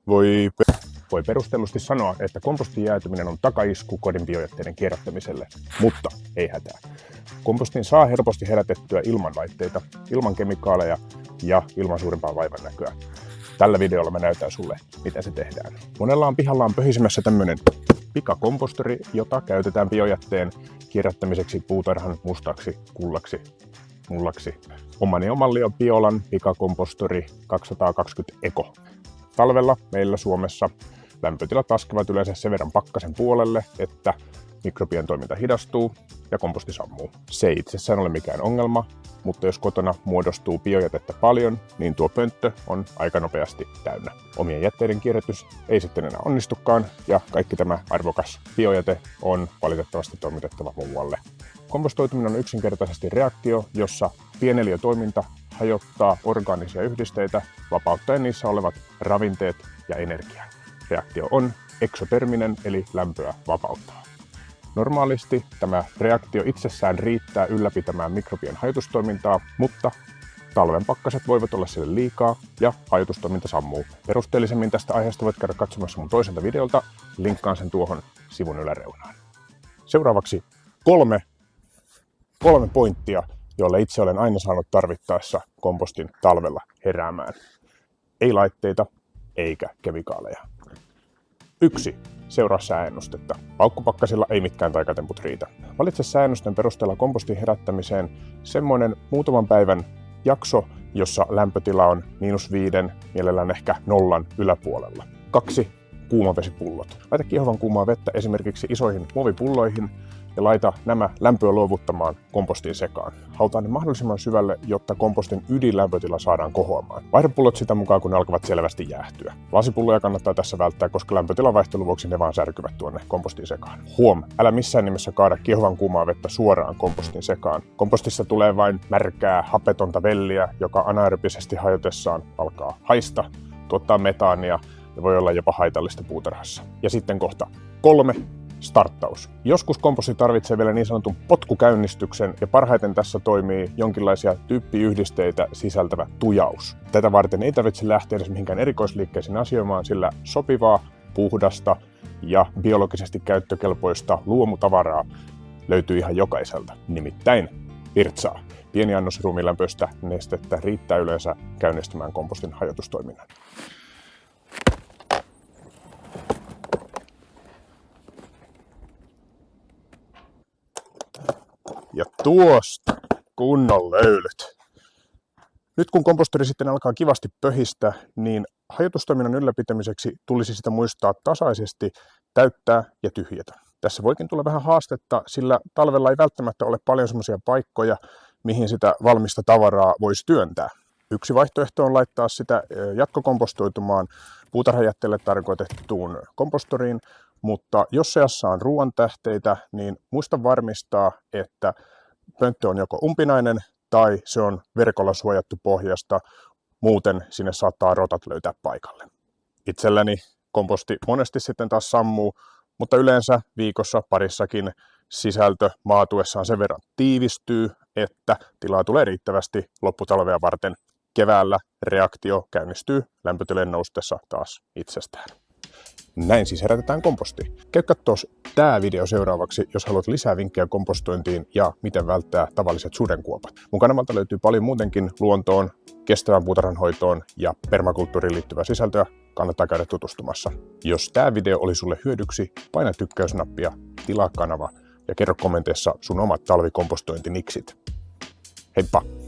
Voi perustellusti sanoa, että kompostin jäätyminen on takaisku kodin biojätteiden kierrättämiselle, mutta ei hätää. Kompostin saa helposti herätettyä ilman laitteita, ilman kemikaaleja ja ilman suurempaa vaivannäköä. Tällä videolla mä näytän sulle, miten se tehdään. Monella on pihallaan pöhisemässä tämmönen pikakompostori, jota käytetään biojätteen kierrättämiseksi puutarhan mustaksi kullaksi mullaksi. Omani malli on Biolan pikakompostori 220 Eco. Talvella meillä Suomessa lämpötilat laskevat yleensä sen verran pakkasen puolelle, että mikrobien toiminta hidastuu ja komposti sammuu. Se ei itsessään ole mikään ongelma, mutta jos kotona muodostuu biojätettä paljon, niin tuo pönttö on aika nopeasti täynnä. Omien jätteiden kierrätys ei sitten enää onnistukaan ja kaikki tämä arvokas biojäte on valitettavasti toimitettava muualle. Kompostoituminen on yksinkertaisesti reaktio, jossa pieneliötoiminta hajottaa orgaanisia yhdisteitä, vapauttaen niissä olevat ravinteet ja energian. Reaktio on eksoterminen eli lämpöä vapauttaa. Normaalisti tämä reaktio itsessään riittää ylläpitämään mikrobien hajotustoimintaa, mutta talven pakkaset voivat olla sille liikaa ja hajotustoiminta sammuu. Perusteellisemmin tästä aiheesta voit käydä katsomassa mun toiselta videolta, linkkaan sen tuohon sivun yläreunaan. Seuraavaksi kolme pointtia, joilla itse olen aina saanut tarvittaessa kompostin talvella heräämään. Ei laitteita eikä kemikaaleja. 1. Seuraa sääennustetta. Paukkupakkasilla ei mitkään taikatemput riitä. Valitse säännösten perusteella kompostin herättämiseen semmoinen muutaman päivän jakso, jossa lämpötila on -5, mielellään ehkä 0 yläpuolella. 2. Kuumavesipullot. Laita kiehuvan kuumaa vettä esimerkiksi isoihin muovipulloihin ja laita nämä lämpöä luovuttamaan kompostin sekaan. Hautaa ne mahdollisimman syvälle, jotta kompostin ydinlämpötila saadaan kohoamaan. Vaihda pullot sitä mukaan, kun ne alkavat selvästi jäähtyä. Lasipulloja kannattaa tässä välttää, koska lämpötilan vaihtelun vuoksi ne vaan särkyvät tuonne kompostin sekaan. Älä missään nimessä kaada kiehuvan kuumaa vettä suoraan kompostin sekaan. Kompostissa tulee vain märkää, hapetonta velliä, joka anaerobisesti hajotessaan alkaa haista, tuottaa metaania ja voi olla jopa haitallista puutarhassa. Ja sitten kohta 3. Starttaus. Joskus komposti tarvitsee vielä niin sanotun potkukäynnistyksen ja parhaiten tässä toimii jonkinlaisia tyyppiyhdisteitä sisältävä tujaus. Tätä varten ei tarvitse lähteä edes mihinkään erikoisliikkeisiin asioimaan, sillä sopivaa, puhdasta ja biologisesti käyttökelpoista luomutavaraa löytyy ihan jokaiselta. Nimittäin virtsaa. Pieni annos ruumiinlämpöistä nestettä riittää yleensä käynnistämään kompostin hajotustoiminnan. Ja tuosta kunnon löylyt. Nyt kun kompostori sitten alkaa kivasti pöhistä, niin hajotustoiminnan ylläpitämiseksi tulisi sitä muistaa tasaisesti täyttää ja tyhjätä. Tässä voikin tulla vähän haastetta, sillä talvella ei välttämättä ole paljon sellaisia paikkoja, mihin sitä valmista tavaraa voisi työntää. Yksi vaihtoehto on laittaa sitä jatkokompostoitumaan puutarhajätteelle tarkoitettuun kompostoriin, mutta jos seassa on ruoantähteitä, niin muista varmistaa, että pönttö on joko umpinainen tai se on verkolla suojattu pohjasta, muuten sinne saattaa rotat löytää paikalle. Itselläni komposti monesti sitten taas sammuu, mutta yleensä viikossa parissakin sisältö maatuessaan sen verran tiivistyy, että tilaa tulee riittävästi lopputalvea varten. Keväällä reaktio käynnistyy lämpötilojen noustessa taas itsestään. Näin siis herätetään komposti. Käy kattoo tää video seuraavaksi, jos haluat lisää vinkkejä kompostointiin ja miten välttää tavalliset sudenkuopat. Mun kanavalta löytyy paljon muutenkin luontoon, kestävään puutarhanhoitoon ja permakulttuuriin liittyvää sisältöä. Kannattaa käydä tutustumassa. Jos tää video oli sulle hyödyksi, paina tykkäysnappia, tilaa kanava ja kerro kommenteissa sun omat talvikompostointiniksit. Heippa!